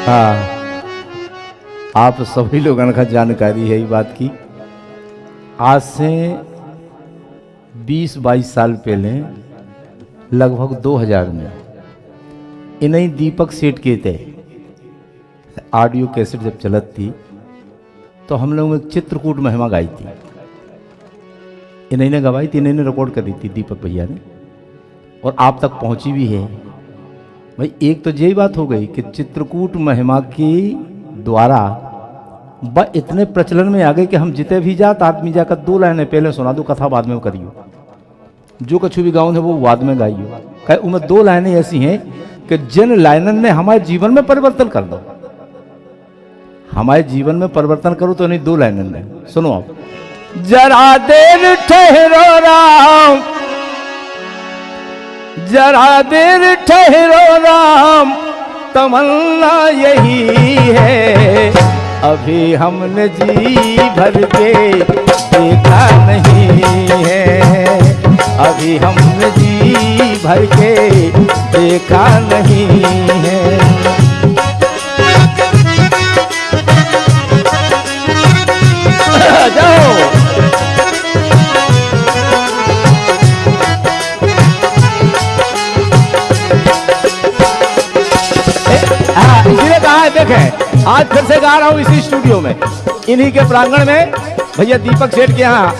हाँ, आप सभी लोगों का जानकारी है ये बात की। आज से 20-22 साल पहले लगभग 2000 में इन्हीं दीपक सेठ के थे ऑडियो कैसेट जब चलत थी तो हम लोगों ने चित्रकूट महिमा गाई थी। इन्हीं ने गवाई थी, इन्हीं ने रिकॉर्ड कर दी थी दीपक भैया ने, और आप तक पहुंची भी है। भाई एक तो यही बात हो गई कि चित्रकूट महिमा के द्वारा वह इतने प्रचलन में आ गए कि हम जिते भी जात आदमी जाकर 2 लाइनें पहले सुना दो, कथा बाद में करियो, जो कछु भी गाँव है वो बाद में गाइयो। कहे उनमें 2 लाइनें ऐसी हैं कि जिन लाइनन ने हमारे जीवन में परिवर्तन कर दो, हमारे जीवन में परिवर्तन करो तो नहीं 2 लाइनन ने सुनो आप। जरा देर ठहरो राम, जरा देर ठहरो राम, तमन्ना यही है, अभी हमने जी भर के देखा नहीं है, अभी हमने जी भर के देखा नहीं है। जाओ इसलिए कहा है, देखें आज फिर से गा रहा हूं इसी स्टूडियो में, इन्हीं के प्रांगण में भैया दीपक सेठ के यहाँ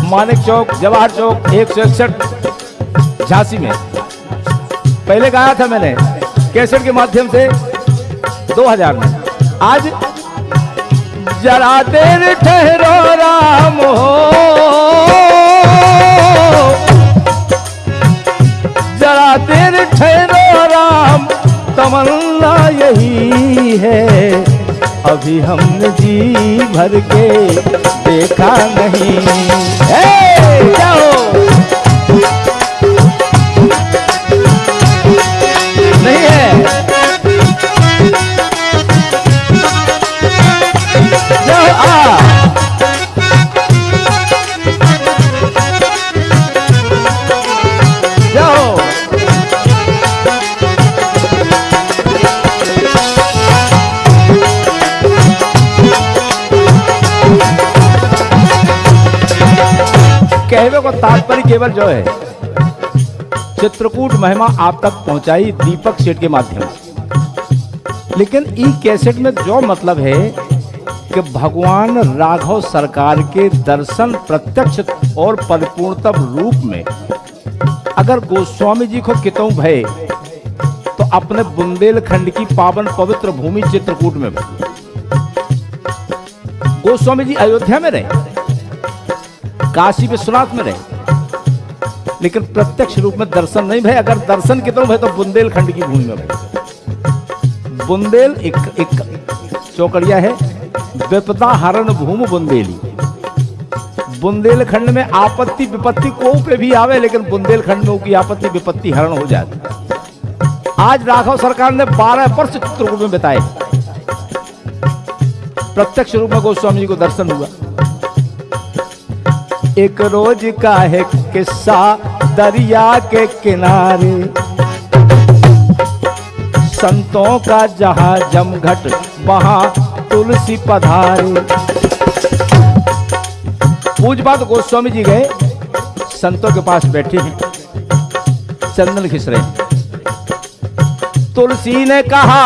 मानिक चौक जवाहर चौक 161 झांसी में पहले गाया था मैंने कैसेट के माध्यम से 2000 में। आज जरा देर ठहरो राम हो, जरा देर ठहरो राम, तमन्ना यही है, अभी हमने जी भर के देखा नहीं है। जाओ नहीं है, जाओ जाओ कहवे को तात्पर्य केवल जो है चित्रकूट महिमा आप तक पहुंचाई दीपक सेठ के माध्यम से, लेकिन ई कैसेट में जो मतलब है कि भगवान राघव सरकार के दर्शन प्रत्यक्ष और परिपूर्णतम रूप में अगर गोस्वामी जी को कितों भय तो अपने बुंदेलखंड की पावन पवित्र भूमि चित्रकूट में भय। गोस्वामी जी अयोध्या में रहे, काशी विश्वनाथ में रहे, लेकिन प्रत्यक्ष रूप में दर्शन नहीं भय। अगर दर्शन कितों भय तो बुंदेलखंड की भूमि में भय। बुंदेल एक चौकड़िया है, विपदा हरण भूमि बुंदेली। बुंदेलखंड में आपत्ति विपत्ति को पे भी आवे, लेकिन बुंदेलखंड में उसकी आपत्ति विपत्ति हरण हो जाती। आज राघव सरकार ने 12 वर्ष चित्रकूट में बिताए, प्रत्यक्ष रूप में गोस्वामी जी को दर्शन हुआ। एक रोज का है किस्सा दरिया के किनारे, संतों का जहां जमघट वहां तुलसी पधारे। पूज बात गोस्वामी जी गए, संतों के पास बैठे हैं, चंदन खिस रहे हैं। तुलसी ने कहा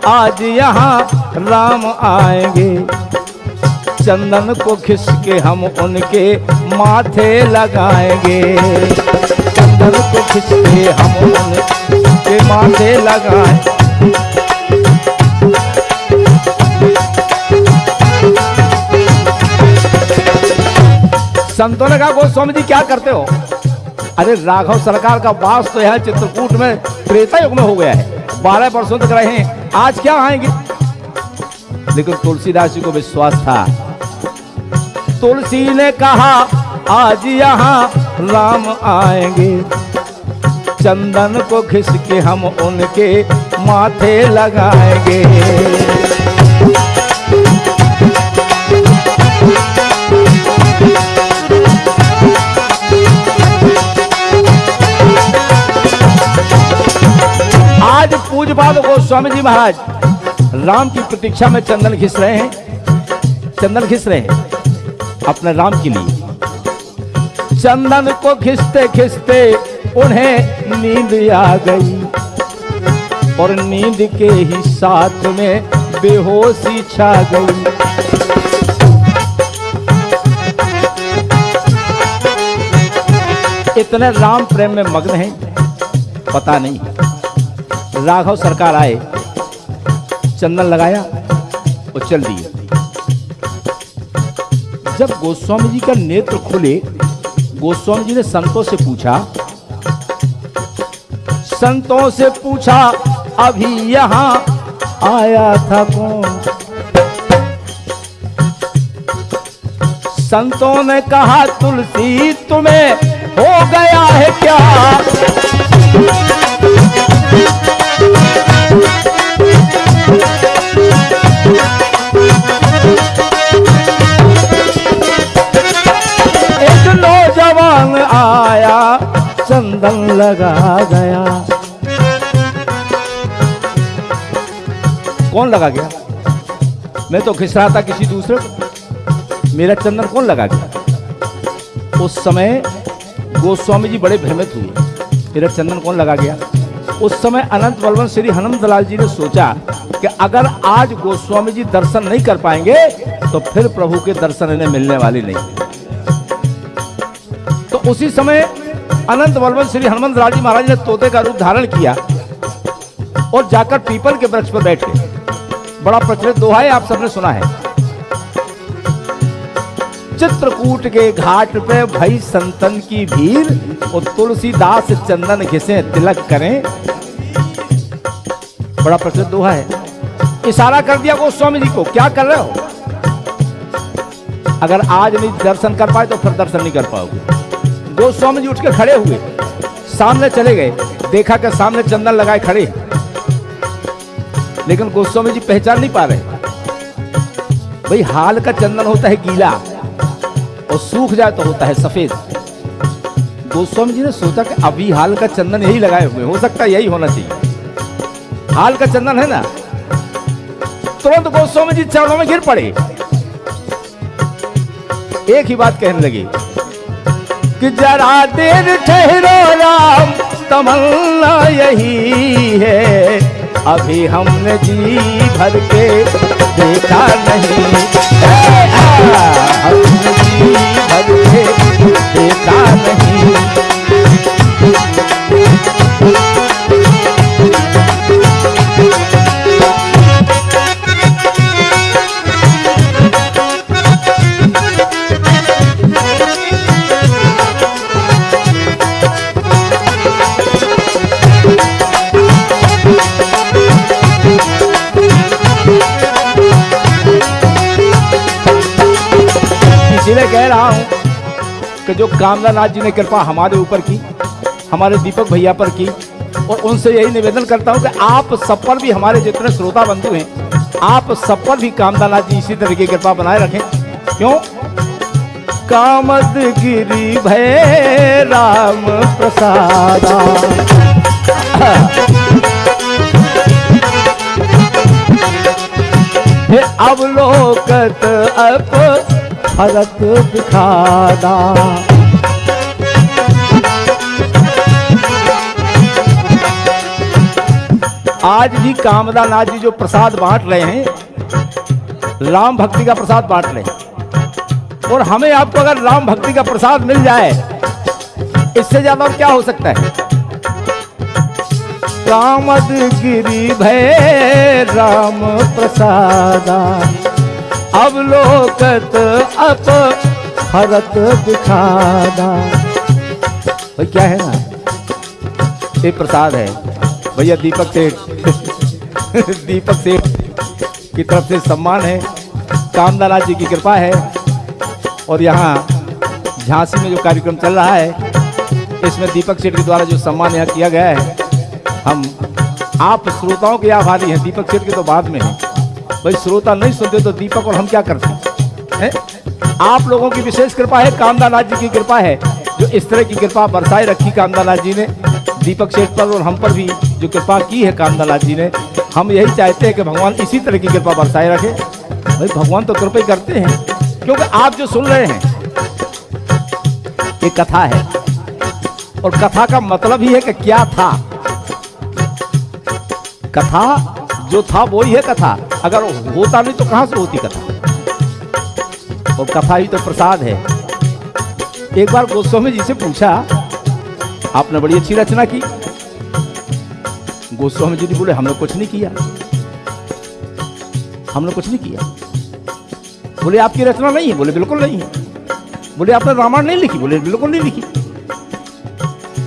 आज यहाँ राम आएंगे, चंदन को खिस के हम उनके माथे लगाएंगे, चंदन को खिस के हम उनके माथे लगाएंगे। संतों ने कहा गोस्वामी जी क्या करते हो? अरे राघव सरकार का वास तो यहाँ चित्रकूट में त्रेता युग में हो गया है, 12 वर्षों तक रहे हैं, आज क्या आएंगे? लेकिन तुलसीदास जी को विश्वास था। तुलसी ने कहा आज यहाँ राम आएंगे, चंदन को घिस के हम उनके माथे लगाएंगे। आज पूज्य पाद गोस्वामी जी महाराज राम की प्रतीक्षा में चंदन घिस रहे हैं, चंदन घिस रहे हैं अपने राम के लिए। चंदन को घिसते घिसते उन्हें नींद आ गई और नींद के ही साथ में बेहोशी छा गई। इतने राम प्रेम में मग्न हैं, पता नहीं। राघव सरकार आए, चंदन लगाया और चल दिए। जब गोस्वामी जी का नेत्र खुले, गोस्वामी जी ने संतों से पूछा, संतों से पूछा अभी यहां आया था कौन? संतों ने कहा तुलसी तुम्हें हो गया है क्या? एक नौजवान आया चंदन लगा गया। कौन लगा गया? मैं तो घिस रहा था किसी दूसरे को, मेरा चंदन कौन लगा गया? उस समय गोस्वामी जी बड़े भ्रमित हुए, मेरा चंदन कौन लगा गया? उस समय अनंत बलवंत श्री हनुमंतलाल जी ने सोचा कि अगर आज गोस्वामी जी दर्शन नहीं कर पाएंगे तो फिर प्रभु के दर्शन इन्हें मिलने वाले नहीं। तो उसी समय अनंत बलवंत श्री हनुमंतलाल जी महाराज ने तोते का रूप धारण किया और जाकर पीपल के वृक्ष पर बैठे। बड़ा प्रचलित दोहा है, आप सबने सुना है। चित्रकूट के घाट पे भई संतन की भीड़ और तुलसीदास चंदन घिसे तिलक करें। बड़ा प्रचलित दोहा है। इशारा कर दिया गोस्वामी जी को, क्या कर रहे हो? अगर आज नहीं दर्शन कर पाए तो फिर दर्शन नहीं कर पाओगे। गोस्वामी जी उठ के खड़े हुए, सामने चले गए, देखा कि सामने चंदन लगाए खड़े, लेकिन गोस्वामी जी पहचान नहीं पा रहे। भाई हाल का चंदन होता है गीला और सूख जाए तो होता है सफेद। गोस्वामी जी ने सोचा कि अभी हाल का चंदन यही लगाए हुए, हो सकता है यही होना चाहिए, हाल का चंदन है ना। तुरंत गोस्वामी जी चरणों में गिर पड़े, एक ही बात कहने लगे कि जरा देर ठहरो राम, तमन्ना यही है, अभी हमने जी भर के देखा नहीं, हमने जी भर के देखा नहीं। इसीलिए कह रहा हूं कि जो कामदानाथ जी ने कृपा हमारे ऊपर की, हमारे दीपक भैया पर की, और उनसे यही निवेदन करता हूं कि आप सब पर भी, हमारे जितने श्रोता बंधु हैं, आप सब पर भी कामदानाथ जी इसी तरह की कृपा बनाए रखें। क्यों? कामद गिरी भय राम प्रसादा, अवलोकत अप फरक दिखाना। आज भी कामदानाथ जी जो प्रसाद बांट रहे हैं, राम भक्ति का प्रसाद बांट रहे हैं, और हमें आपको अगर राम भक्ति का प्रसाद मिल जाए, इससे ज्यादा और क्या हो सकता है? कामद गिरी भय राम प्रसादा, अवलोकत अप हरत दिखाना। भाई क्या है ना, ये प्रसाद है भैया। दीपक सेठ दीपक सेठ की तरफ से सम्मान है, कामदानाथ जी की कृपा है। और यहाँ झांसी में जो कार्यक्रम चल रहा है, इसमें दीपक सेठ के द्वारा जो सम्मान यहाँ किया गया है, हम आप श्रोताओं के आभारी हैं। दीपक सेठ के तो बाद में है भाई, श्रोता नहीं सुनते तो दीपक और हम क्या करते हैं? आप लोगों की विशेष कृपा है, कामदानाथ जी की कृपा है, जो इस तरह की कृपा बरसाए रखी कामदानाथ जी ने। दीपक सेठ पर और हम पर भी जो कृपा की है कामदालाल जी ने, हम यही चाहते हैं कि भगवान इसी तरह की कृपा बरसाए रखे। भाई भगवान तो कृपा ही करते हैं, क्योंकि आप जो सुन रहे हैं ये कथा है, और कथा का मतलब ही है कि क्या था। कथा जो था वो ही है कथा, अगर होता नहीं तो कहां से होती कथा। और कथा ही तो प्रसाद है। एक बार गोस्वामी जी से पूछा, आपने बड़ी अच्छी रचना की। गोस्वामी जी ने बोले हमने कुछ नहीं किया, हमने कुछ नहीं किया। बोले आपकी रचना नहीं है? बोले बिल्कुल नहीं है। बोले आपने रामायण नहीं लिखी? बोले बिल्कुल नहीं लिखी।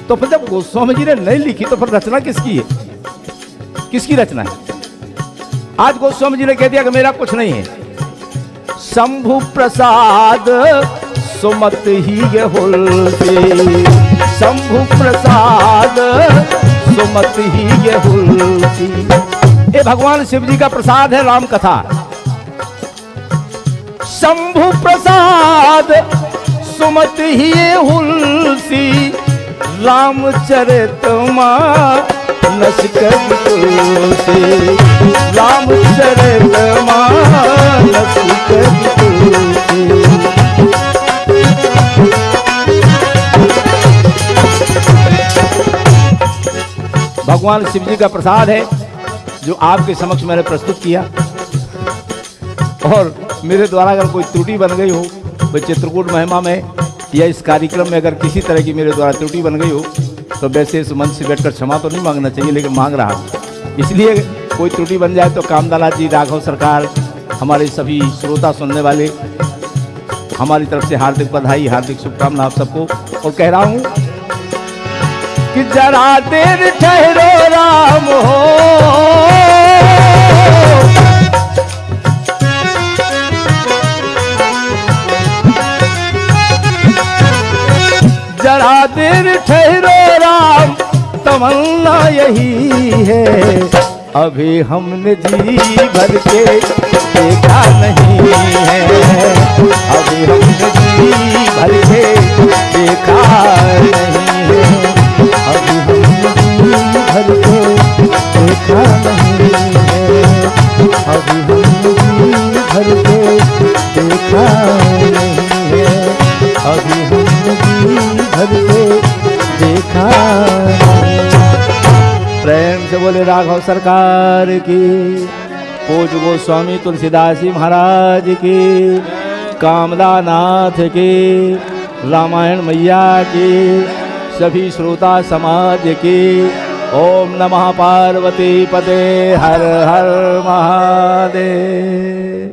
तो फिर जब गोस्वामी जी ने नहीं लिखी तो फिर रचना किसकी है, किसकी रचना है? आज गोस्वामी जी ने कह दिया कि मेरा कुछ नहीं है। शंभु प्रसाद सुमत ही ये हुल्सी, शंभु प्रसाद सुमत ही ये हुल्सी। ये भगवान शिव जी का प्रसाद है राम कथा। शंभु प्रसाद सुमत ही ये हुल्सी, रामचरित मानस कवि तुलसी, रामचरित मानस कवि तुलसी। भगवान शिव जी का प्रसाद है जो आपके समक्ष मैंने प्रस्तुत किया। और मेरे द्वारा अगर कोई त्रुटि बन गई हो, कोई चित्रकूट महिमा में या इस कार्यक्रम में अगर किसी तरह की मेरे द्वारा त्रुटि बन गई हो, तो वैसे इस मन से बैठकर क्षमा तो नहीं मांगना चाहिए, लेकिन मांग रहा हूँ। इसलिए कोई त्रुटि बन जाए तो कामदालाल जी, राघव सरकार, हमारे सभी श्रोता सुनने वाले, हमारी तरफ से हार्दिक बधाई, हार्दिक शुभकामना आप सबको। और कह रहा हूँ कि जरा देर ठहरो राम हो, जरा देर ठहरो राम, तमन्ना यही है, अभी हमने जी भर के देखा नहीं है, अभी हमने जी भर के देखा नहीं है, अभी हमने जी भर के देखा नहीं है, अभी हमने जी भर के देखा नहीं है, अभी हमने जी भर के देखा नहीं। प्रेम से बोले राघव सरकार की, पूज्य गोस्वामी तुलसीदास जी महाराज की, कामदा नाथ की, रामायण मैया की, सभी श्रोता समाज की। ओम नमः पार्वती पते हर हर महादेव।